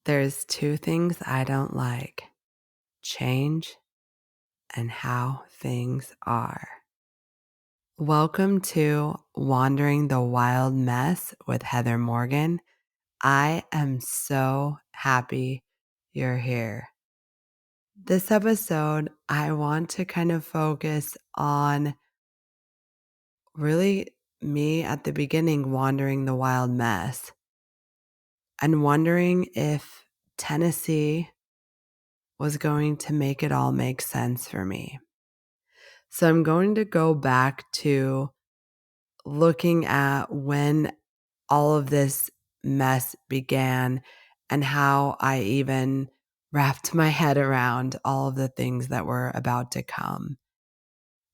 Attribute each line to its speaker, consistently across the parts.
Speaker 1: There's two things I don't like: change and how things are. Welcome to Wandering the Wild Mess with Heather Morgan. I am so happy you're here. This episode, I want to kind of focus on really me at the beginning wandering the wild mess and wondering if Tennessee was going to make it all make sense for me. So I'm going to go back to looking at when all of this mess began and how I even wrapped my head around all of the things that were about to come,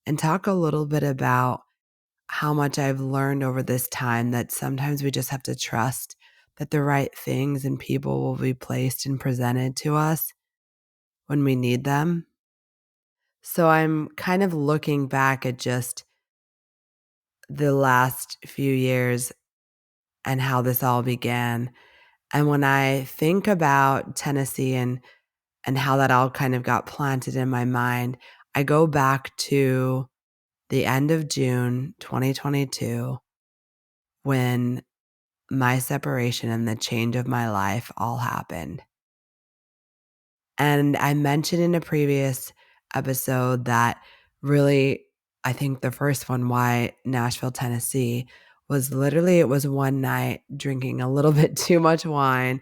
Speaker 1: and talk a little bit about how much I've learned over this time that sometimes we just have to trust that the right things and people will be placed and presented to us when we need them. So I'm kind of looking back at just the last few years and how this all began. And when I think about Tennessee and how that all kind of got planted in my mind, I go back to the end of June 2022 when my separation and the change of my life all happened. And I mentioned in a previous episode that really, I think the first one, why Nashville, Tennessee, was literally, it was one night drinking a little bit too much wine,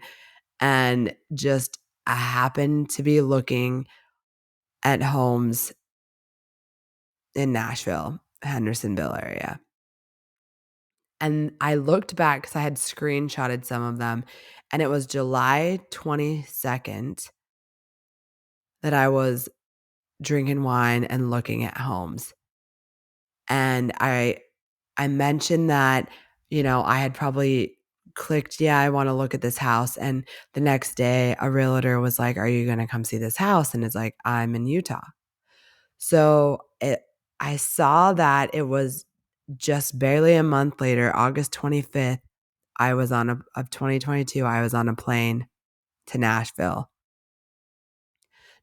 Speaker 1: and just I happened to be looking at homes in Nashville, Hendersonville area. And I looked back because I had screenshotted some of them, and it was July 22nd that I was drinking wine and looking at homes. And I mentioned that, I had probably clicked, yeah, I want to look at this house. And the next day a realtor was like, "Are you going to come see this house?" And it's like, "I'm in Utah." So I saw that it was just barely a month later, August 25th, of 2022, I was on a plane to Nashville,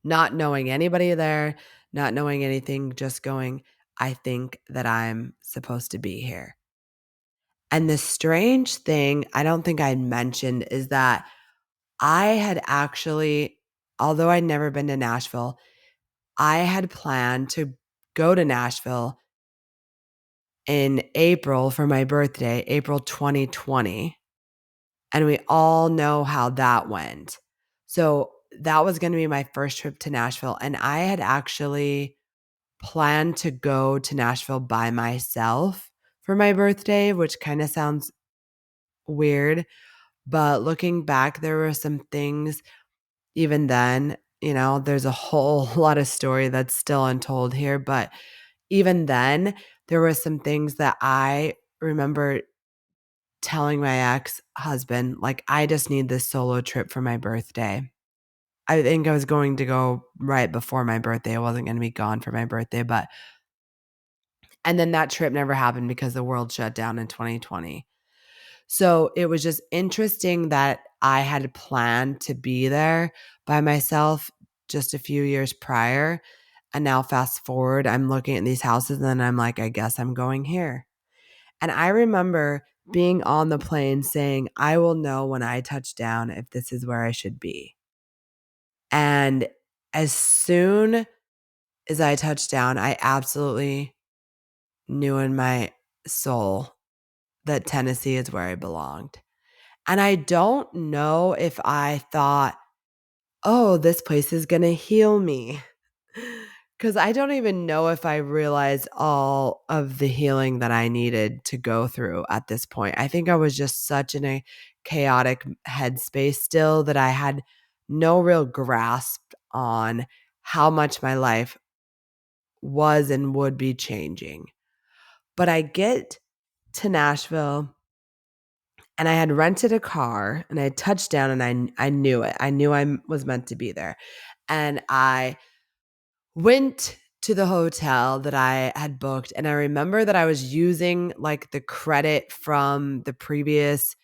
Speaker 1: not knowing anybody there, not knowing anything, just going, I think that I'm supposed to be here. And the strange thing, I don't think I'd mentioned, is that I had actually, although I'd never been to Nashville, I had planned to go to Nashville in April for my birthday, April 2020. And we all know how that went. So that was going to be my first trip to Nashville. And I had actually planned to go to Nashville by myself for my birthday, which kind of sounds weird. But looking back, there were some things even then, there's a whole lot of story that's still untold here. But even then, there were some things that I remember telling my ex-husband, like, I just need this solo trip for my birthday. I think I was going to go right before my birthday. I wasn't going to be gone for my birthday, and then that trip never happened because the world shut down in 2020. So it was just interesting that I had planned to be there by myself just a few years prior. And now fast forward, I'm looking at these houses and I'm like, I guess I'm going here. And I remember being on the plane saying, I will know when I touch down if this is where I should be. And as soon as I touched down, I absolutely knew in my soul that Tennessee is where I belonged. And I don't know if I thought, oh, this place is going to heal me. Because I don't even know if I realized all of the healing that I needed to go through at this point. I think I was just such in a chaotic headspace still that I had no real grasp on how much my life was and would be changing. But I get to Nashville and I had rented a car and I had touched down and I knew it. I knew I was meant to be there. And I went to the hotel that I had booked, and I remember that I was using like the credit from the previous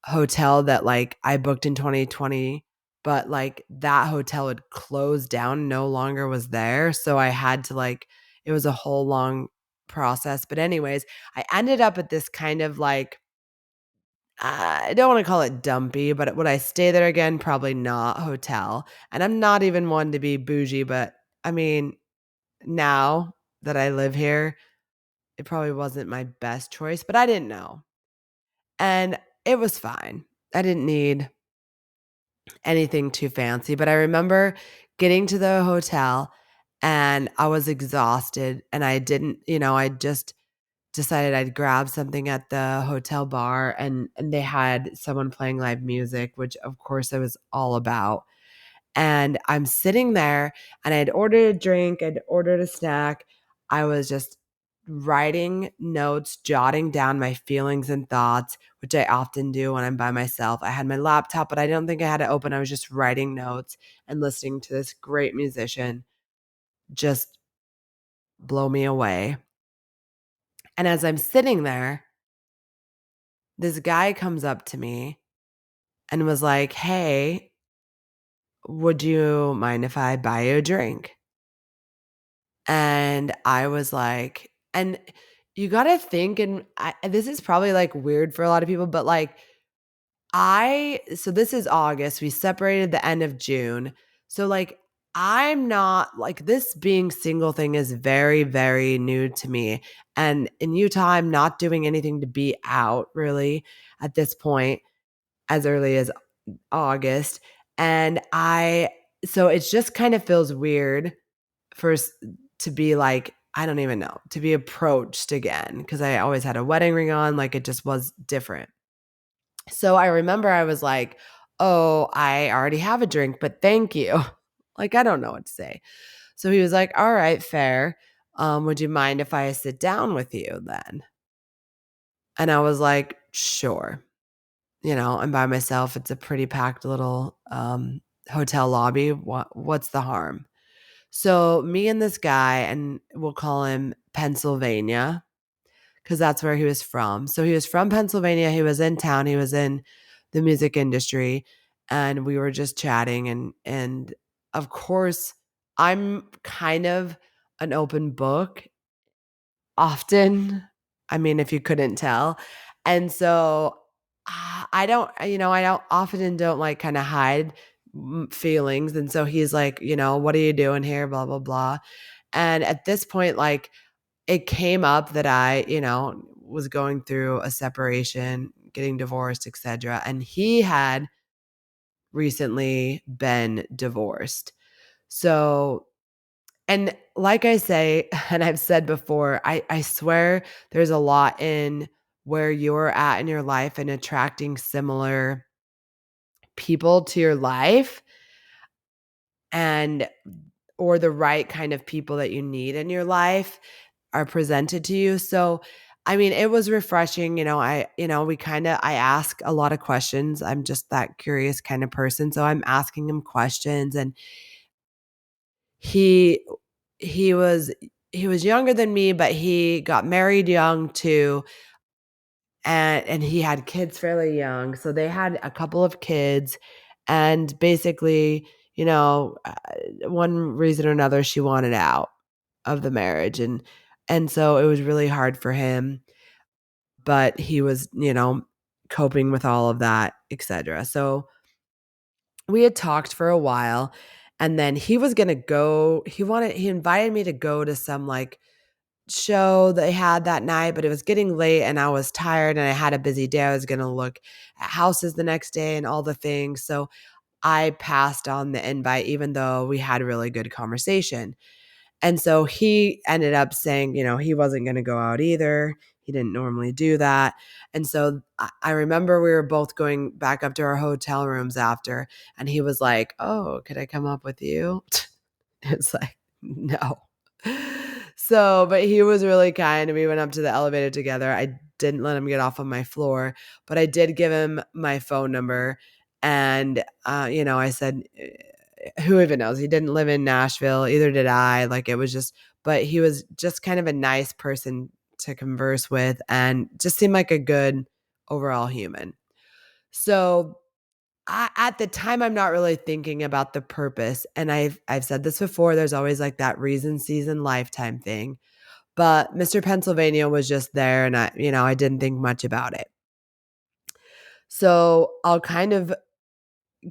Speaker 1: hotel that like I booked in 2020 but, like, that hotel had closed down, no longer was there, so I had to, like it was a whole long process, but anyways, I ended up at this kind of, like I don't wanna call it dumpy, but would I stay there again? Probably not, hotel, and I'm not even one to be bougie, but, I mean, now that I live here, it probably wasn't my best choice, but I didn't know, and it was fine. I didn't need anything too fancy, but I remember getting to the hotel, and I was exhausted, and I didn't I just decided I'd grab something at the hotel bar, and they had someone playing live music, which, of course, I was all about, and I'm sitting there, and I'd ordered a drink, I'd ordered a snack. I was just writing notes, jotting down my feelings and thoughts, which I often do when I'm by myself. I had my laptop, but I don't think I had it open. I was just writing notes and listening to this great musician just blow me away. And as I'm sitting there, this guy comes up to me and was like, "Hey, would you mind if I buy you a drink?" And I was like and you gotta think, and this is probably, like, weird for a lot of people, but, like, so this is August, we separated the end of June. So, like, I'm not like, this being single thing is very, very new to me, and in Utah, I'm not doing anything to be out really at this point as early as August, and I so it just kind of feels weird for s to be like, I don't even know, to be approached again because I always had a wedding ring on, like, it just was different. So I remember I was like, "Oh, I already have a drink, but thank you." Like, I don't know what to say. So he was like, "Alright, fair. Would you mind if I sit down with you then?" And I was like, "Sure." I'm by myself, it's a pretty packed little, hotel lobby, what's the harm? So, me and this guy, and we'll call him Pennsylvania, because that's where he was from. So, he was from Pennsylvania, he was in town, he was in the music industry, and we were just chatting, and of course, I'm kind of an open book often. I mean, if you couldn't tell. And so, I don't I don't often don't, like, kinda hide, feelings, and so he's like, "What are you doing here? Blah, blah, blah." And at this point, like, it came up that I, was going through a separation, getting divorced, etcetera, and he had recently been divorced. So and like I say, and I've said before, I swear there's a lot in where you're at in your life and attracting similar people to your life and or the right kind of people that you need in your life are presented to you. So, I mean, it was refreshing, we kinda I ask a lot of questions. I'm just that curious kind of person, so I'm asking him questions, and he he was he was younger than me, but he got married young too, and he had kids fairly young. So they had a couple of kids, and basically, one reason or another, she wanted out of the marriage, and so it was really hard for him, but he was, coping with all of that, etcetera. So we had talked for a while, and then he was gonna go he invited me to go to some, like, show they had that night, but it was getting late and I was tired and I had a busy day. I was gonna look at houses the next day and all the things. So I passed on the invite even though we had a really good conversation. And so he ended up saying, he wasn't gonna go out either. He didn't normally do that. And so I remember we were both going back up to our hotel rooms after, and he was like, "Oh, could I come up with you?" It's like, "No." So, but he was really kind, and we went up to the elevator together. I didn't let him get off on my floor, but I did give him my phone number, and, I said, who even knows? He didn't live in Nashville, either did I, like, it was just but he was just kind of a nice person to converse with and just seemed like a good overall human. So At the time, I'm not really thinking about the purpose, and I've said this before, there's always, like, that reason, season, lifetime thing, but Mr. Pennsylvania was just there, and I didn't think much about it. So, I'll kind of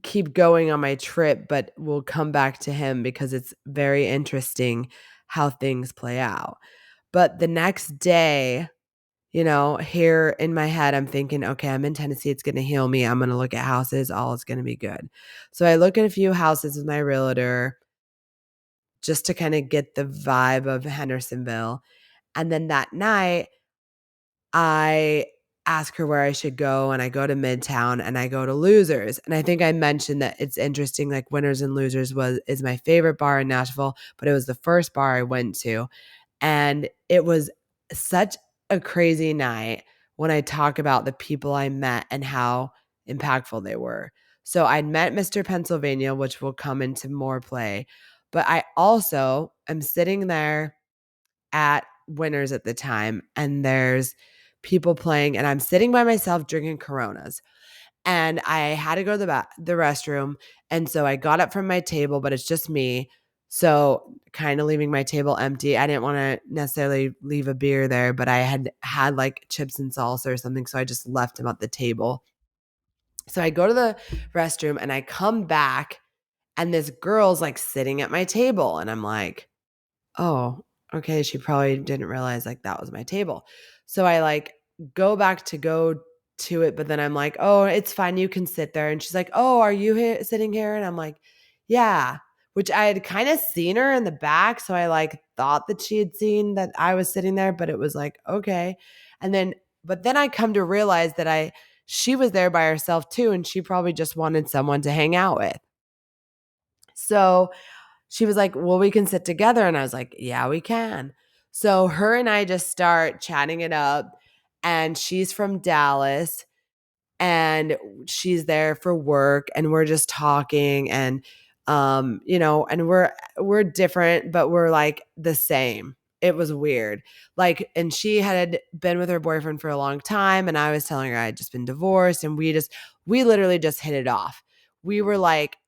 Speaker 1: keep going on my trip, but we'll come back to him because it's very interesting how things play out. But the next day, here in my head, I'm thinking, okay, I'm in Tennessee. It's going to heal me. I'm going to look at houses. All is going to be good. So I look at a few houses with my realtor just to kind of get the vibe of Hendersonville. And then that night, I ask her where I should go, and I go to Midtown and I go to Losers. And I think I mentioned that it's interesting, like Winners and Losers is my favorite bar in Nashville, but it was the first bar I went to. And it was such a crazy night when I talk about the people I met and how impactful they were. So I'd met Mr. Pennsylvania, which will come into more play. But I also am sitting there at Winners at the time, and there's people playing, and I'm sitting by myself drinking Coronas. And I had to go to the restroom, and so I got up from my table, but it's just me. So kind of leaving my table empty. I didn't want to necessarily leave a beer there, but I had like chips and salsa or something, so I just left them at the table. So I go to the restroom and I come back, and this girl's like sitting at my table, and I'm like, "Oh, okay, she probably didn't realize, like, that was my table." So I, like, go to it, but then I'm like, "Oh, it's fine, you can sit there." And she's like, "Oh, are you sitting here?" And I'm like, "Yeah," which I had kinda seen her in the back, so I, like, thought that she had seen that I was sitting there, but it was like, "Okay." And then but then I come to realize that she was there by herself too, and she probably just wanted someone to hang out with. So she was like, "Well, we can sit together." And I was like, "Yeah, we can." So her and I just start chatting it up. And she's from Dallas, and she's there for work, and we're just talking, and we're different, but we're like the same. It was weird. Like, and she had been with her boyfriend for a long time, and I was telling her I had just been divorced, and we literally just hit it off. We were like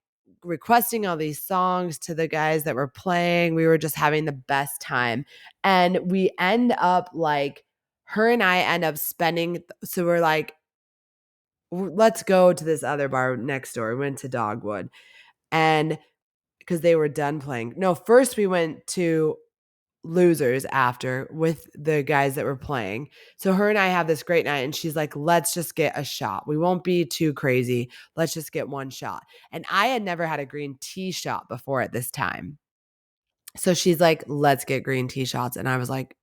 Speaker 1: requesting all these songs to the guys that were playing. We were just having the best time. And we end up like her and I end up spending, so we're like, let's go to this other bar next door. We went to Dogwood, and because they were done playing. No, first we went to Losers after with the guys that were playing. So her and I have this great night, and she's like, let's just get a shot. We won't be too crazy. Let's just get one shot. And I had never had a green tea shot before at this time. So she's like, let's get green tea shots. And I was like,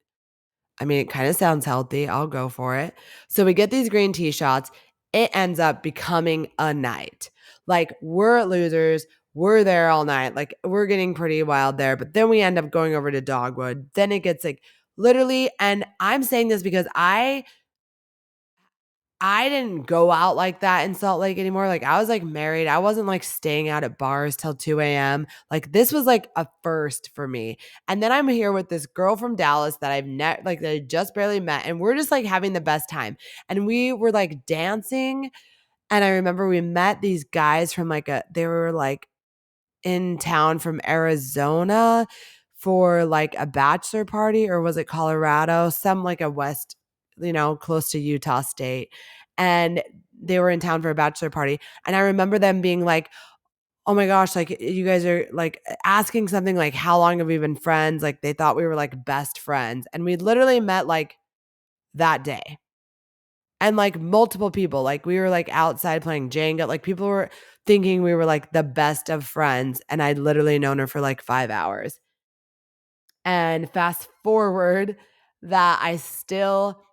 Speaker 1: I mean, it kind of sounds healthy. I'll go for it. So we get these green tea shots. It ends up becoming a night. Like, we're at Losers. We're there all night. Like, we're getting pretty wild there. But then we end up going over to Dogwood. Then it gets like literally, and I'm saying this because I didn't go out like that in Salt Lake anymore. Like, I was like married. I wasn't like staying out at bars till 2 a.m. Like, this was like a first for me. And then I'm here with this girl from Dallas that that I just barely met. And we're just like having the best time. And we were like dancing. And I remember we met these guys from they were like in town from Arizona for like a bachelor party, or was it Colorado? Some like a west, close to Utah State. And they were in town for a bachelor party. And I remember them being like, "Oh my gosh, like you guys are like asking something like, how long have we been friends?" Like they thought we were like best friends. And we literally met like that day. And like multiple people, like we were like outside playing Jenga. Like people were thinking we were like the best of friends. And I'd literally known her for like 5 hours. And fast forward that I still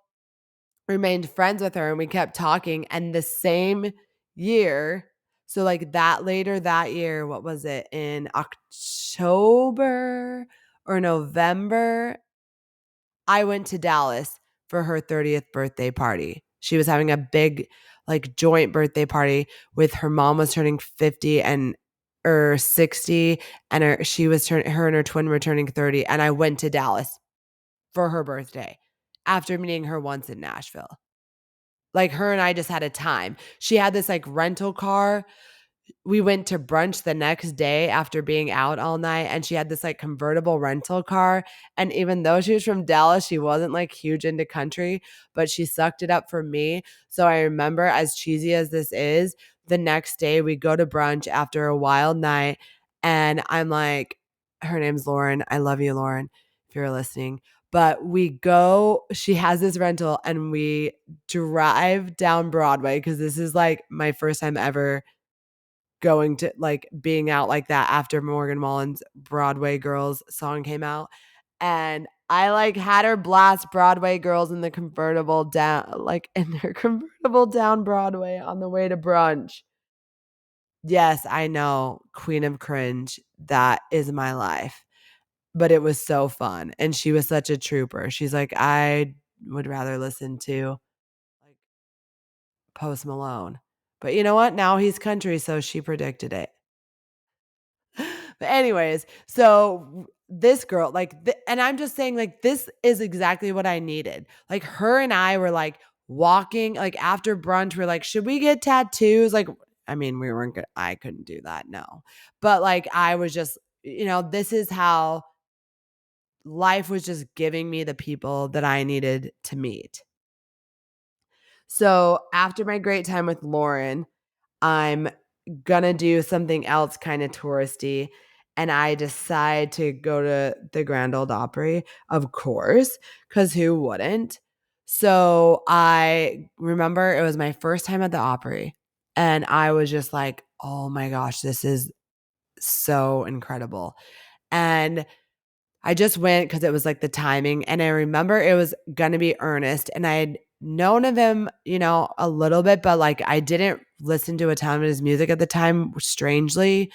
Speaker 1: remained friends with her, and we kept talking. And the same year, so like that later that year, what was it, in October or November, I went to Dallas for her 30th birthday party. She was having a big like joint birthday party with her mom was turning 50 and or 60, and her and her twin were turning 30, and I went to Dallas for her birthday after meeting her once in Nashville. Like, her and I just had a time. She had this, like, rental car. We went to brunch the next day after being out all night, and she had this, like, convertible rental car, and even though she was from Dallas, she wasn't, like, huge into country, but she sucked it up for me. So I remember, as cheesy as this is, the next day we go to brunch after a wild night, and I'm like, her name's Lauren. I love you, Lauren, if you're listening. But we go, she has this rental, and we drive down Broadway, because this is, like, my first time ever going to, like, being out like that after Morgan Wallen's Broadway Girls song came out. And I, like, had her blast Broadway Girls in the convertible down, like, in their convertible down Broadway on the way to brunch. Yes, I know, queen of cringe. That is my life. But it was so fun, and she was such a trooper. She's like, "I would rather listen to, like, Post Malone." But you know what? Now he's country, so she predicted it. But anyways, so this girl, like, and I'm just saying, like, this is exactly what I needed. Like, her and I were, like, walking, like, after brunch, we're like, "Should we get tattoos?" Like, I mean, we weren't good. I couldn't do that, no. But, like, I was just, this is how life was just giving me the people that I needed to meet. So after my great time with Lauren, I'm gonna do something else kind of touristy, and I decide to go to the Grand Ole Opry, of course, because who wouldn't? So I remember it was my first time at the Opry, and I was just like, "Oh my gosh, this is so incredible." And I just went because it was, like, the timing, and I remember it was gonna be Ernest, and I had known of him, a little bit, but, like, I didn't listen to a ton of his music at the time, strangely.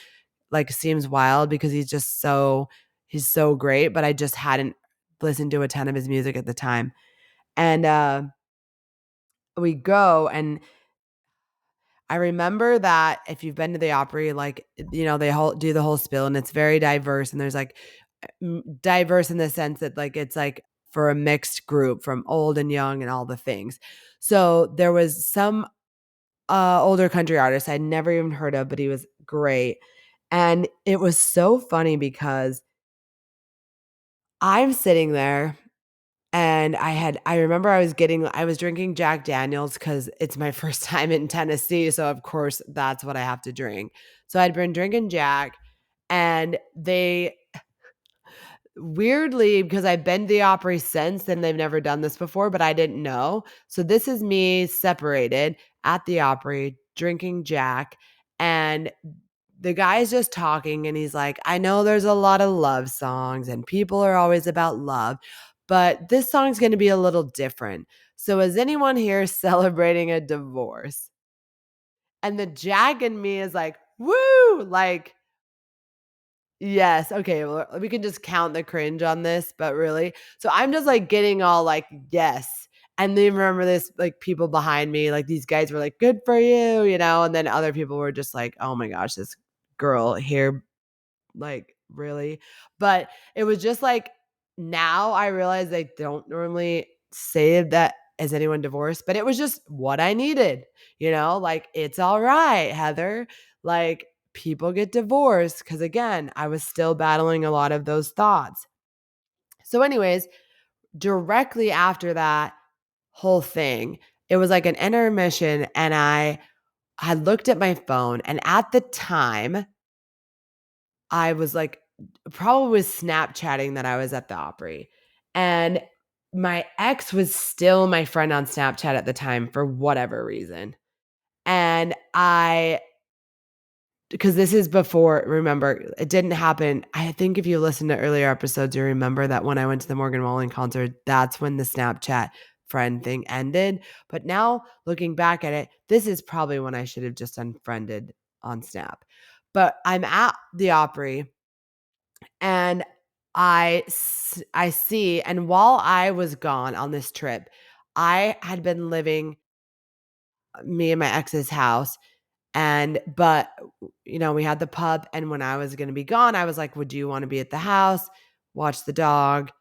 Speaker 1: Like, seems wild because he's so great, but I just hadn't listened to a ton of his music at the time. And, we go, and I remember that if you've been to the Opry, like, they do the whole spiel, and it's very diverse, and there's, like, diverse in the sense that, like, it's, like, for a mixed group from old and young and all the things. So there was some older country artist I'd never even heard of, but he was great. And it was so funny because I'm sitting there, and I remember I was drinking Jack Daniels because it's my first time in Tennessee, so of course that's what I have to drink. So I'd been drinking Jack, and they weirdly, because I've been to the Opry since, and they've never done this before, but I didn't know. So this is me separated at the Opry, drinking Jack, and the guy's just talking, and he's like, "I know there's a lot of love songs, and people are always about love, but this song's gonna be a little different. So is anyone here celebrating a divorce?" And the Jack in me is like, "Woo!" Like, yes. Okay. Well, we can just count the cringe on this, but really. So I'm just like getting all like, yes. And then remember this, like, people behind me, like, these guys were like, "Good for you," and then other people were just like, "Oh my gosh, this girl here, like, really?" But it was just like, now I realize they don't normally say that, "Is anyone divorced?" But it was just what I needed, like, "It's all right, Heather." Like, people get divorced because, again, I was still battling a lot of those thoughts. So, anyways, directly after that whole thing, it was like an intermission, and I had looked at my phone, and at the time, I was like, probably was Snapchatting that I was at the Opry. And my ex was still my friend on Snapchat at the time for whatever reason. And because this is before, remember, it didn't happen. I think if you listen to earlier episodes, you remember that when I went to the Morgan Wallen concert, that's when the Snapchat friend thing ended. But now looking back at it, this is probably when I should have just unfriended on Snap. But I'm at the Opry, and I see, and while I was gone on this trip, I had been living me and my ex's house, but we had the pup, and when I was gonna be gone, I was like, "Would you wanna be at the house, watch the dog?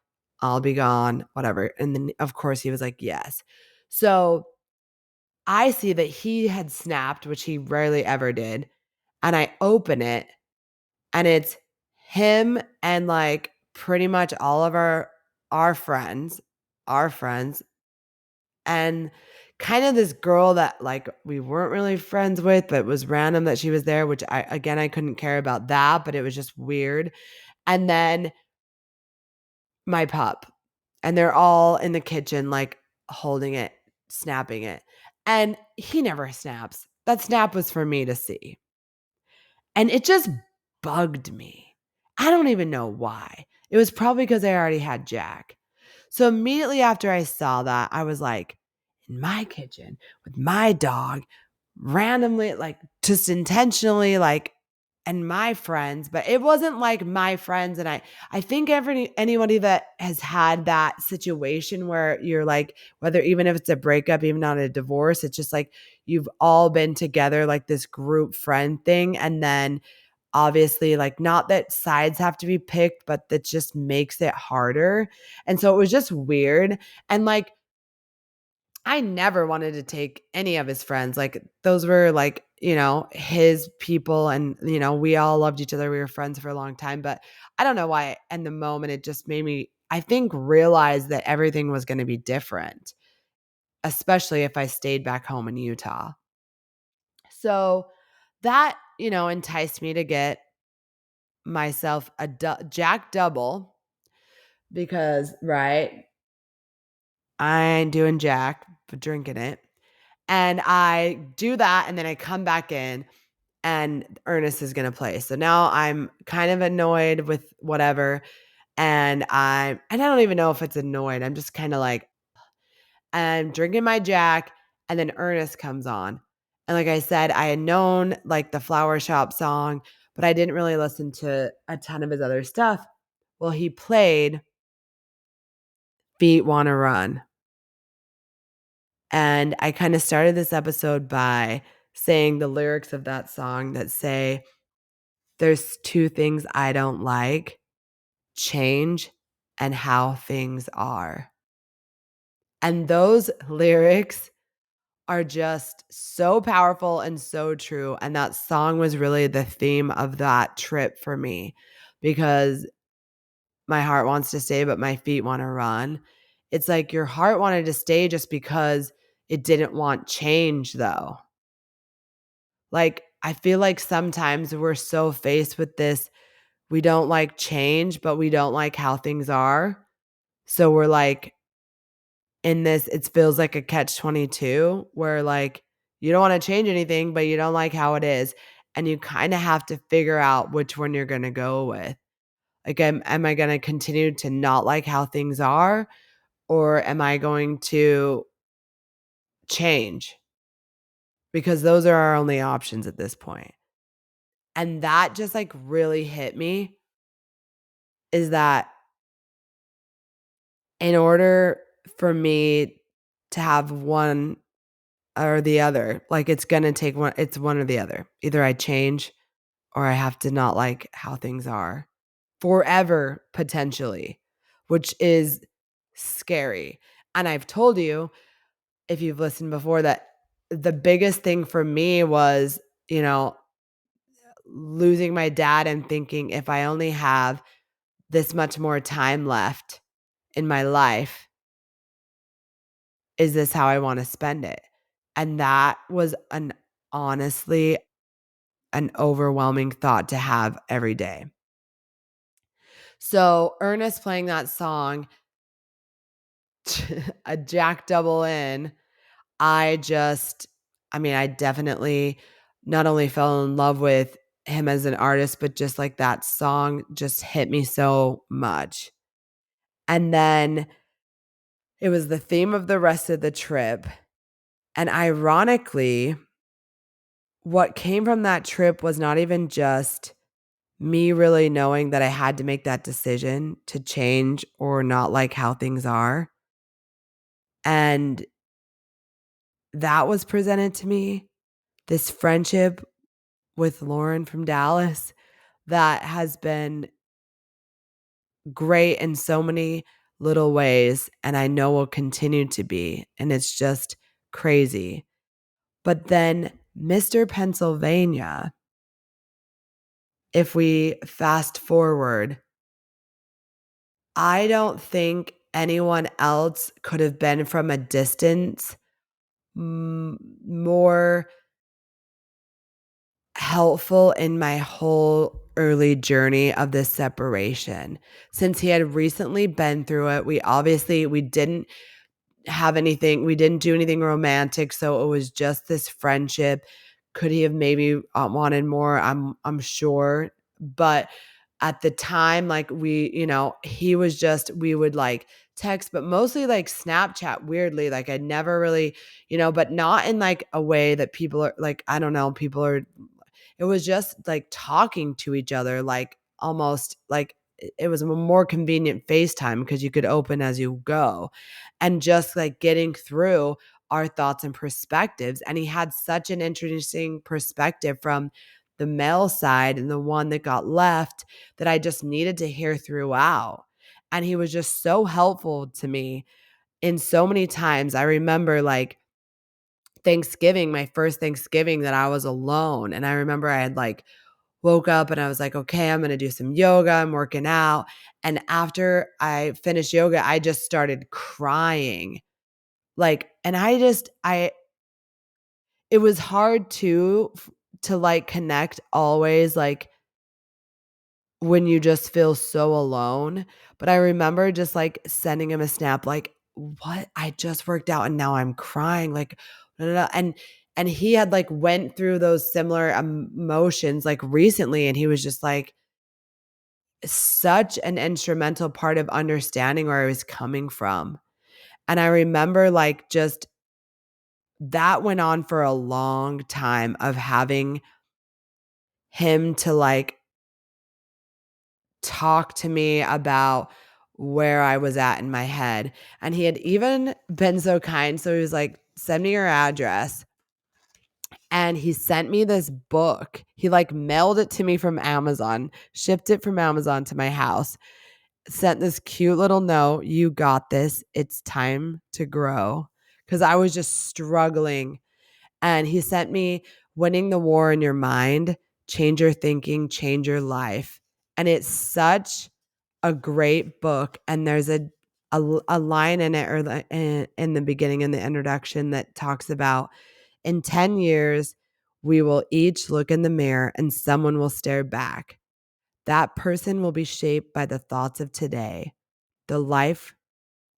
Speaker 1: I'll be gone, whatever." And then, of course, he was like, "Yes." So I see that he had snapped, which he rarely ever did, and I open it, and it's him and, like, pretty much all of our friends our friends, and kind of this girl that, like, we weren't really friends with, but it was random that she was there, which I couldn't care about that, but it was just weird, and then my pup, and they're all in the kitchen, like, holding it, snapping it, and he never snaps. That snap was for me to see, and it just bugged me. I don't even know why. It was probably because I already had Jack. So immediately after I saw that, I was like, in my kitchen with my dog, randomly, like, just intentionally, like, and my friends, but it wasn't like my friends and I think anybody that has had that situation where you're like, whether even if it's a breakup, even not a divorce, it's just like you've all been together, like this group friend thing, and then obviously, like, not that sides have to be picked, but that just makes it harder. And so it was just weird. And like, I never wanted to take any of his friends. Like, those were like, his people. And, we all loved each other. We were friends for a long time. But I don't know why in the moment it just made me, I think, realize that everything was going to be different, especially if I stayed back home in Utah. So that, enticed me to get myself a Jack Double because, right, I ain't doing Jack, but drinking it. And I do that, and then I come back in, and Ernest is gonna play. So now I'm kind of annoyed with whatever, and I don't even know if it's annoyed. I'm just kinda like, I'm drinking my Jack, and then Ernest comes on. And like I said, I had known, like, the Flower Shop song, but I didn't really listen to a ton of his other stuff. Well, he played Feet Wanna Run. And I kinda started this episode by saying the lyrics of that song that say, "There's 2 things I don't like, change and how things are." And those lyrics are just so powerful and so true, and that song was really the theme of that trip for me because my heart wants to stay, but my feet wanna run. It's like your heart wanted to stay just because it didn't want change, though. Like, I feel like sometimes we're so faced with this, we don't like change, but we don't like how things are. So we're like in this, it feels like a catch 22 where like you don't want to change anything, but you don't like how it is. And you kind of have to figure out which one you're going to go with. Like, am I going to continue to not like how things are? Or am I going to change? Because those are our only options at this point. And that just like really hit me is that in order for me to have one or the other, like it's gonna take one, it's one or the other. Either I change or I have to not like how things are forever, potentially, which is scary. And I've told you, if you've listened before, that the biggest thing for me was, you know, losing my dad and thinking if I only have this much more time left in my life, is this how I wanna spend it? And that was honestly, an overwhelming thought to have every day. So, Ernest playing that song, a Jack double in, I just I mean, I definitely not only fell in love with him as an artist, but just, like, that song just hit me so much. And then it was the theme of the rest of the trip, and ironically, what came from that trip was not even just me really knowing that I had to make that decision to change or not like how things are, and that was presented to me, this friendship with Lauren from Dallas that has been great in so many little ways, and I know will continue to be, and it's just crazy. But then Mr. Pennsylvania, if we fast forward, I don't think anyone else could have been from a distance more helpful in my whole early journey of this separation. Since he had recently been through it, we didn't have anything, we didn't do anything romantic, so it was just this friendship. Could he have maybe wanted more? I'm sure, but at the time, like he was just, we would like text, but mostly like Snapchat. Weirdly, like I never really, but not in like a way that people are like, I don't know, people are. It was just like talking to each other, like almost like it was a more convenient FaceTime because you could open as you go, and just like getting through our thoughts and perspectives. And he had such an interesting perspective from the male side and the one that got left that I just needed to hear throughout. And he was just so helpful to me in so many times. I remember like Thanksgiving, my first Thanksgiving that I was alone. And I remember I had like woke up and I was like, okay, I'm going to do some yoga. I'm working out. And after I finished yoga, I just started crying. Like, and it was hard to like connect always, like when you just feel so alone. But I remember just like sending him a snap, like, what? I just worked out and now I'm crying. Like, no, no, no. And he had like went through those similar emotions like recently. And he was just like such an instrumental part of understanding where I was coming from. And I remember like just that went on for a long time of having him to like talk to me about where I was at in my head. And he had even been so kind. So he was like, send me your address. And he sent me this book. He like mailed it to me from Amazon, shipped it from Amazon to my house, sent this cute little note. You got this. It's time to grow. Because I was just struggling. And he sent me Winning the War in Your Mind, Change Your Thinking, Change Your Life. And it's such a great book. And there's a line in it, or in the beginning, in the introduction, that talks about in 10 years, we will each look in the mirror and someone will stare back. That person will be shaped by the thoughts of today. The life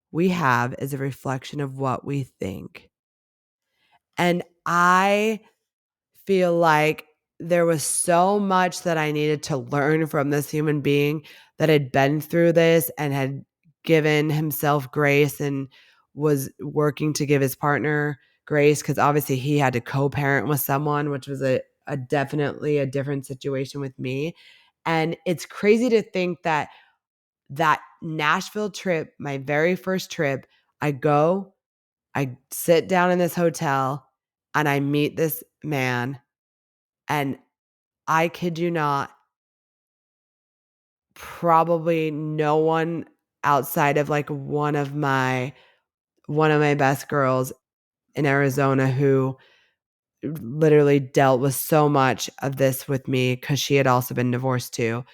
Speaker 1: we have is a reflection of what we think. And I feel like there was so much that I needed to learn from this human being that had been through this and had given himself grace and was working to give his partner grace, because obviously he had to co-parent with someone, which was a definitely a different situation with me. And it's crazy to think that that Nashville trip, my very first trip, I sit down in this hotel and I meet this man, and I kid you not, probably no one outside of like one of my best girls in Arizona, who literally dealt with so much of this with me because she had also been divorced too.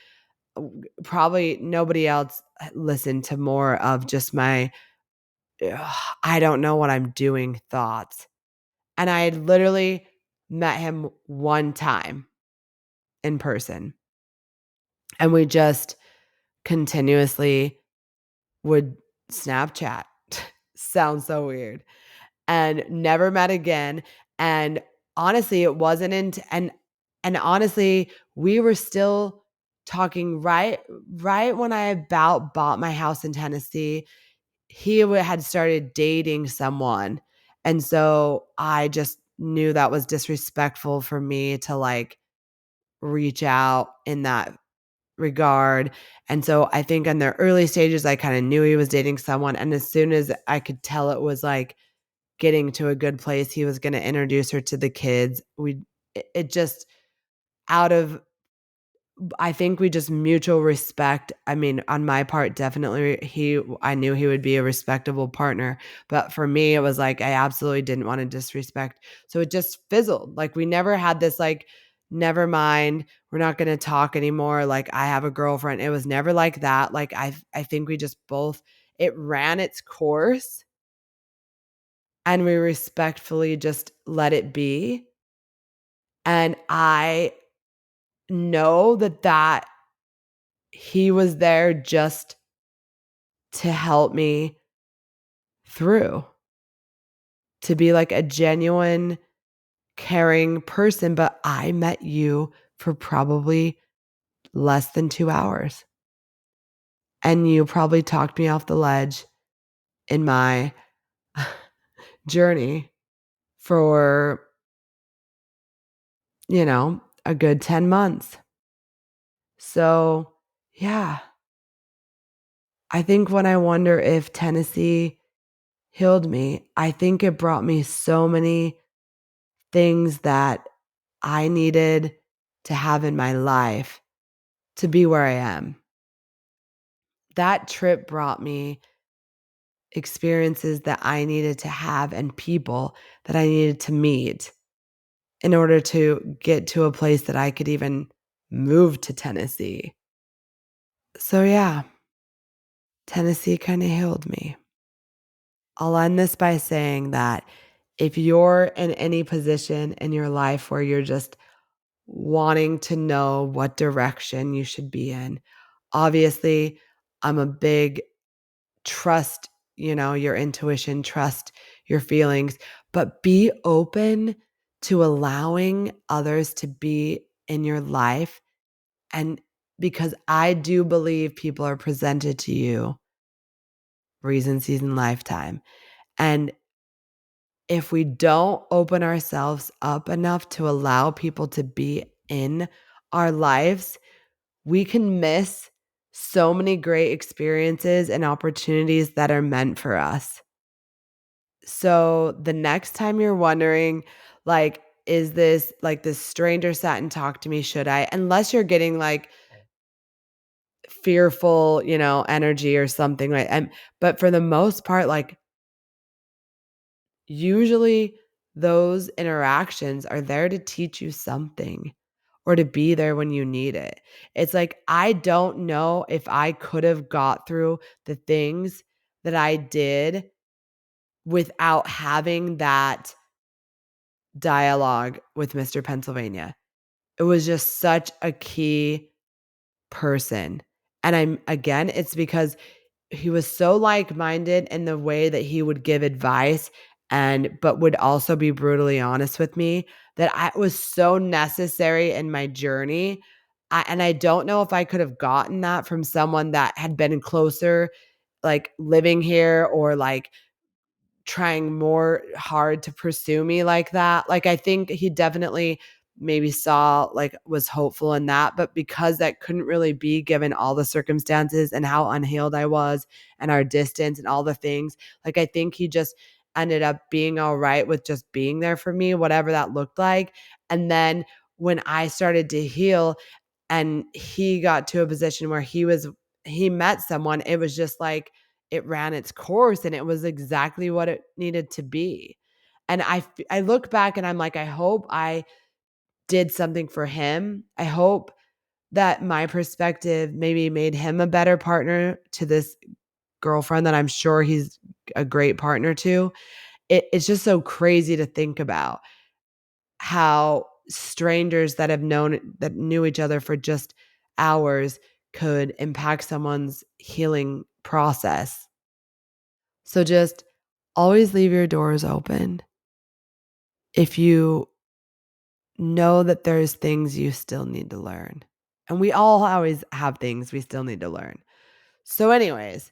Speaker 1: Probably nobody else listened to more of just my "Ugh, I don't know what I'm doing" thoughts. And I had literally met him one time in person, and we just continuously would Snapchat. Sounds so weird. And never met again. And honestly, it wasn't and honestly, we were still talking right when I about bought my house in Tennessee. He had started dating someone. And so I just knew that was disrespectful for me to like reach out in that regard. And so I think in the early stages, I kind of knew he was dating someone. And as soon as I could tell it was like getting to a good place, he was going to introduce her to the kids. It just out of I think we just mutual respect. I mean, on my part, definitely I knew he would be a respectable partner, but for me, it was like I absolutely didn't wanna disrespect. So it just fizzled. Like, we never had this, like, "Never mind, we're not gonna talk anymore, like, I have a girlfriend." It was never like that. Like, I think we just both it ran its course, and we respectfully just let it be, and I know that he was there just to help me through, to be like a genuine, caring person, but I met you for probably less than 2 hours, and you probably talked me off the ledge in my journey for, a good 10 months. So, yeah, I think when I wonder if Tennessee healed me, I think it brought me so many things that I needed to have in my life to be where I am. That trip brought me experiences that I needed to have and people that I needed to meet in order to get to a place that I could even move to Tennessee. So, yeah, Tennessee kind of healed me. I'll end this by saying that if you're in any position in your life where you're just wanting to know what direction you should be in, obviously, I'm a big trust, your intuition, trust your feelings, but be open to allowing others to be in your life. And because I do believe people are presented to you reason, season, lifetime. And if we don't open ourselves up enough to allow people to be in our lives, we can miss so many great experiences and opportunities that are meant for us. So the next time you're wondering, like, is this like this stranger sat and talked to me? Should I? Unless you're getting like fearful, energy or something like but for the most part, like usually those interactions are there to teach you something or to be there when you need it. It's like I don't know if I could have got through the things that I did without having that dialogue with Mr. Pennsylvania. It was just such a key person. And it's because he was so like-minded in the way that he would give advice but would also be brutally honest with me that I it was so necessary in my journey. And I don't know if I could have gotten that from someone that had been closer, like living here or like trying more hard to pursue me like that. Like, I think he definitely maybe saw like, was hopeful in that, but because that couldn't really be given all the circumstances and how unhealed I was and our distance and all the things, like, I think he just ended up being alright with just being there for me, whatever that looked like. And then when I started to heal and he got to a position where he met someone, it was just like it ran its course and it was exactly what it needed to be. And I look back and I'm like, I hope I did something for him. I hope that my perspective maybe made him a better partner to this girlfriend that I'm sure he's a great partner to. It's just so crazy to think about how strangers that knew each other for just hours could impact someone's healing process. So just always leave your doors open. If you know that there's things you still need to learn. And we all always have things we still need to learn. So anyways,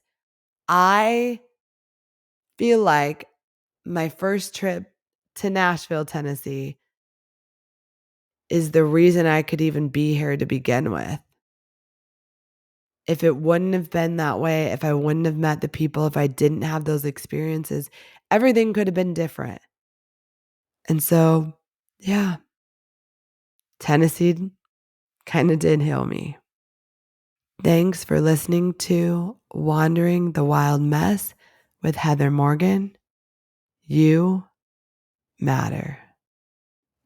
Speaker 1: I feel like my first trip to Nashville, Tennessee is the reason I could even be here to begin with. If it wouldn't have been that way, if I wouldn't have met the people, if I didn't have those experiences, everything could have been different. And so, yeah, Tennessee kind of did heal me. Thanks for listening to Wandering the Wild Mess with Heather Morgan. You matter.